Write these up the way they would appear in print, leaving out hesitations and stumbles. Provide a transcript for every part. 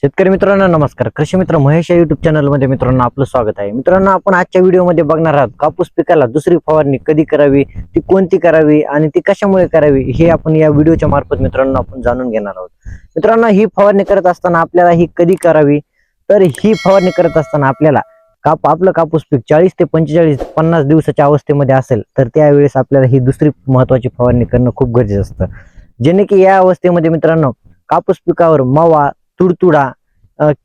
शेतकरी मित्रांनो नमस्कार. कृषी मित्र महेश या युट्यूब चॅनल मध्ये मित्रांनो आपलं स्वागत आहे. मित्रांनो आपण आजच्या व्हिडिओमध्ये बघणार आहोत कापूस पिकाला दुसरी फवारणी कधी करावी, ती कोणती करावी आणि ती कशामुळे करावी हे आपण या व्हिडिओच्या मार्फत मित्रांनो आपण जाणून घेणार आहोत. मित्रांनो ही फवारणी करत असताना आपल्याला ही कधी करावी, तर ही फवारणी करत असताना आपल्याला आपलं कापूस पीक 40 ते 45-50 दिवसाच्या अवस्थेमध्ये असेल तर त्यावेळेस आपल्याला ही दुसरी महत्वाची फवारणी करणं खूप गरजेचं असतं. जेणे की या अवस्थेमध्ये मित्रांनो कापूस पिकावर मावा, तुडतुडा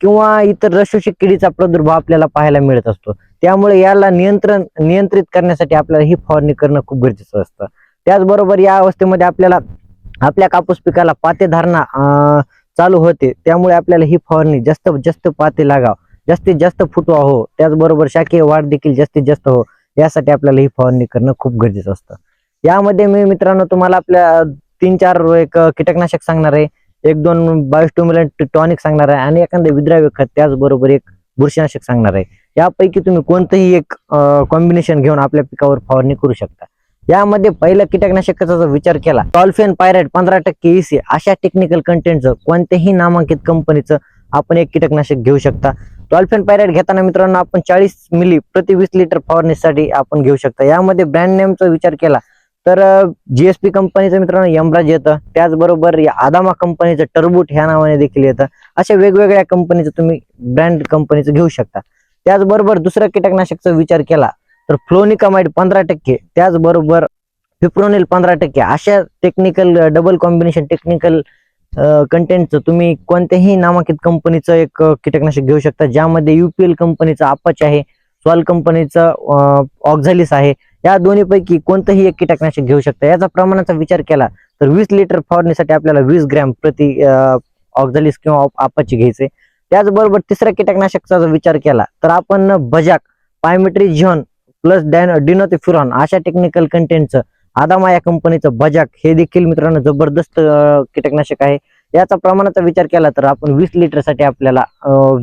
किंवा इतर रसशोषक किडीचा प्रादुर्भाव आपल्याला पाहायला मिळत असतो. त्यामुळे याला नियंत्रित करण्यासाठी आपल्याला ही फवारणी करणं खूप गरजेचं असतं. त्याचबरोबर या अवस्थेमध्ये आपल्याला आपल्या कापूस पिकाला पाते धारणा चालू होते. त्यामुळे आपल्याला ही फवारणी जास्तीत जास्त पाते लागाव, जास्तीत जास्त फुटवा हो, त्याचबरोबर शाकीय वाढ देखील जास्तीत जास्त हो, यासाठी आपल्याला ही फवारणी करणं खूप गरजेचं असतं. यामध्ये मी मित्रांनो तुम्हाला आपल्या 3-4 एक कीटकनाशक सांगणार आहे, 1-2 बायोस्टिम्युलंट टॉनिक सांगणार आहे आणि एखादं विद्राव्य खत, त्याचबरोबर एक बुरशीनाशक सांगणार आहे. यापैकी तुम्ही कोणतंही एक कॉम्बिनेशन घेऊन आपल्या पिकावर फवारणी करू शकता. यामध्ये पहिल्या कीटकनाशकाचा जर विचार केला, टॉल्फेन पायराइट 15% EC अशा टेक्निकल कंटेंटचं कोणत्याही नामांकित कंपनीचं आपण एक कीटकनाशक घेऊ शकता. टॉल्फेन पायराइट घेताना मित्रांनो आपण 40 मिली प्रति 20 लिटर फवारणीसाठी आपण घेऊ शकता. यामध्ये ब्रँड नेमचा विचार केला तर GSP कंपनीचं मित्रांनो यमराज येतं, त्याचबरोबर आदामा कंपनीचं टर्बूट ह्या नावाने देखील येतं. अशा वेगवेगळ्या कंपनीचं तुम्ही ब्रँड कंपनीचं घेऊ शकता. त्याचबरोबर दुसऱ्या कीटकनाशकचा विचार केला तर फ्लोनिकामाइड 15%, त्याचबरोबर फिप्रोनिल 15%, अशा टेक्निकल डबल कॉम्बिनेशन टेक्निकल कंटेंटचं तुम्ही कोणत्याही नामांकित कंपनीचं एक कीटकनाशक घेऊ शकता. ज्यामध्ये UPL कंपनीचं आपाच आहे, सॉल कंपनीचं ऑक्झॅलिस आहे. या दोन्हीपैकी कोणतंही एक कीटकनाशक घेऊ शकता. याचा प्रमाणाचा विचार केला तर 20 लिटर फवारणीसाठी आपल्याला 20 ग्रॅम प्रति ऑक्झॅलिस किंवा आपाची घ्यायचे. त्याचबरोबर तिसऱ्या कीटकनाशकाचा जर विचार केला तर आपण बजाक, पायमेट्रिझोन प्लस डिनोथिफ्युरॉन अशा टेक्निकल कंटेंटचं आदामा या कंपनीचं बजाक हे देखील मित्रांनो जबरदस्त कीटकनाशक आहे. याचा प्रमाणाचा विचार केला तर आपण 20 लिटर साठी आपल्याला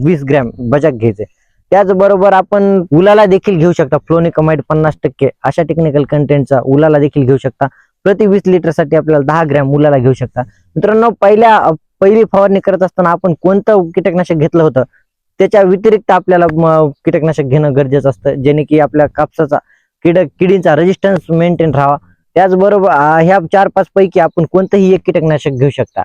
20 ग्रॅम बजाक घ्यायचे. त्याचबरोबर आपण उलाला देखील घेऊ शकता. फ्लोनिकामाइड 50% अशा टेक्निकल कंटेंटचा उलाला देखील घेऊ शकता. प्रति 20 लिटर साठी आपल्याला 10 ग्रॅम उलाला घेऊ शकता. मित्रांनो पहिली फवारणी करत असताना आपण कोणतं कीटकनाशक घेतलं होतं त्याच्या व्यतिरिक्त आपल्याला कीटकनाशक घेणं गरजेचं असतं, जेणे की आपल्या कापसाचा किडींचा रेजिस्टन्स मेंटेन राहावा. त्याचबरोबर ह्या 4-5 पैकी आपण कोणतंही एक कीटकनाशक घेऊ शकता.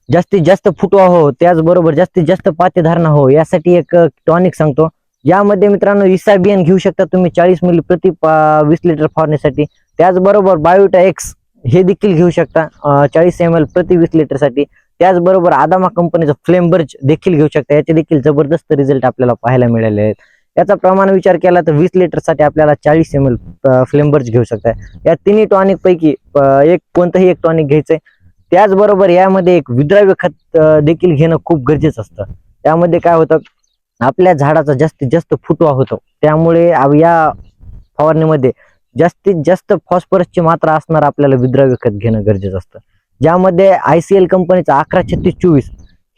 जास्तीत जास्त फुटवा हो, त्याचबरोबर जास्तीत जास्त पाते धारणा हो, यासाठी एक टॉनिक सांगतो. यामध्ये मित्रांनो इसाबियन घेऊ शकता तुम्ही 40 मिली प्रति 20 लिटर फवारणीसाठी. त्याचबरोबर बायोटा एक्स हे देखील घेऊ शकता 40 ml प्रति 20 लिटर साठी. त्याचबरोबर आदामा कंपनीचं फ्लेमबर्ज देखील घेऊ शकता. याचे देखील जबरदस्त रिझल्ट आपल्याला पाहायला मिळाले आहेत. याचा प्रमाण विचार केला तर 20 लिटर साठी आपल्याला 40 ml फ्लेमबर्ज घेऊ शकता. या तिन्ही टॉनिक पैकी कोणतंही एक टॉनिक घ्यायचंय. त्याचबरोबर यामध्ये एक विद्राव्य खत देखील घेणं खूप गरजेचं असतं. त्यामध्ये काय होतं, आपल्या झाडाचा जास्तीत जास्त फुटवा होतो. त्यामुळे या फवारणीमध्ये जास्तीत जास्त फॉस्फरसची मात्रा असणार आपल्याला विद्राव्य खत घेणं गरजेचं असतं. ज्यामध्ये ICL कंपनीचं 113624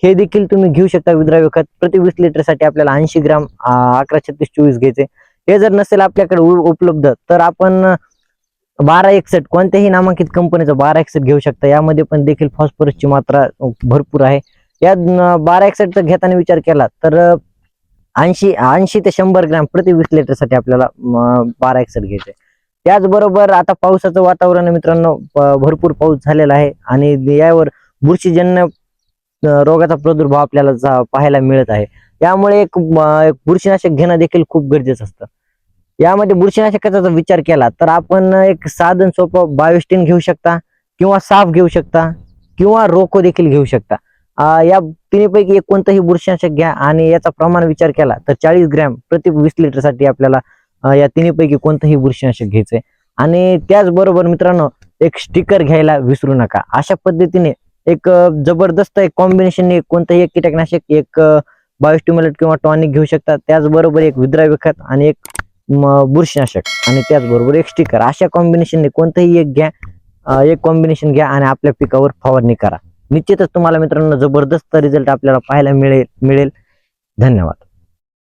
हे देखील तुम्ही घेऊ शकता. विद्राव्य खत प्रति 20 लिटर साठी आपल्याला 80 ग्रॅम 113624 घ्यायचे. हे जर नसेल आपल्याकडे उपलब्ध तर आपण 1261 कोणत्याही नामांकित कंपनीचं 1261 घेऊ शकता. यामध्ये पण देखील फॉस्फरसची मात्रा भरपूर आहे. या 1261 घेताना विचार केला तर 80 ते 100 ग्रॅम प्रति 20 लिटर साठी आपल्याला 1261 घ्यायचे. त्याचबरोबर आता पावसाचं वातावरण मित्रांनो भरपूर पाऊस झालेला आहे आणि यावर बुरशीजन्य रोगाचा प्रादुर्भाव आपल्याला पाहायला मिळत आहे. त्यामुळे एक बुरशीनाशक घेणं देखील खूप गरजेचं असतं. यामध्ये बुरशीनाशकाचा जर विचार केला तर आपण एक साधन सोपं बायोस्टिन घेऊ शकता किंवा साफ घेऊ शकता किंवा रोको देखील घेऊ शकता. या तिन्हीपैकी एक कोणतंही बुरशीनाशक घ्या आणि याचा प्रमाण विचार केला तर 40 ग्रॅम प्रति 20 लिटर साठी आपल्याला या तिन्हीपैकी कोणतंही बुरशीनाशक घ्यायचंय. आणि त्याचबरोबर मित्रांनो एक स्टिकर घ्यायला विसरू नका. अशा पद्धतीने एक जबरदस्त एक कॉम्बिनेशन कोणतंही एक कीटकनाशक, एक बायोस्टिम्युलेंट किंवा टॉनिक घेऊ शकता. त्याचबरोबर एक विद्राव्य खत आणि एक बुरशीनाशक आणि त्याचबरोबर एक स्टिकर, अशा कॉम्बिनेशनने कोणतंही एक कॉम्बिनेशन घ्या आणि आपल्या पिकावर फवारणी करा. निश्चितच तुम्हाला मित्रांनो जबरदस्त रिझल्ट आपल्याला पाहायला मिळेल. धन्यवाद.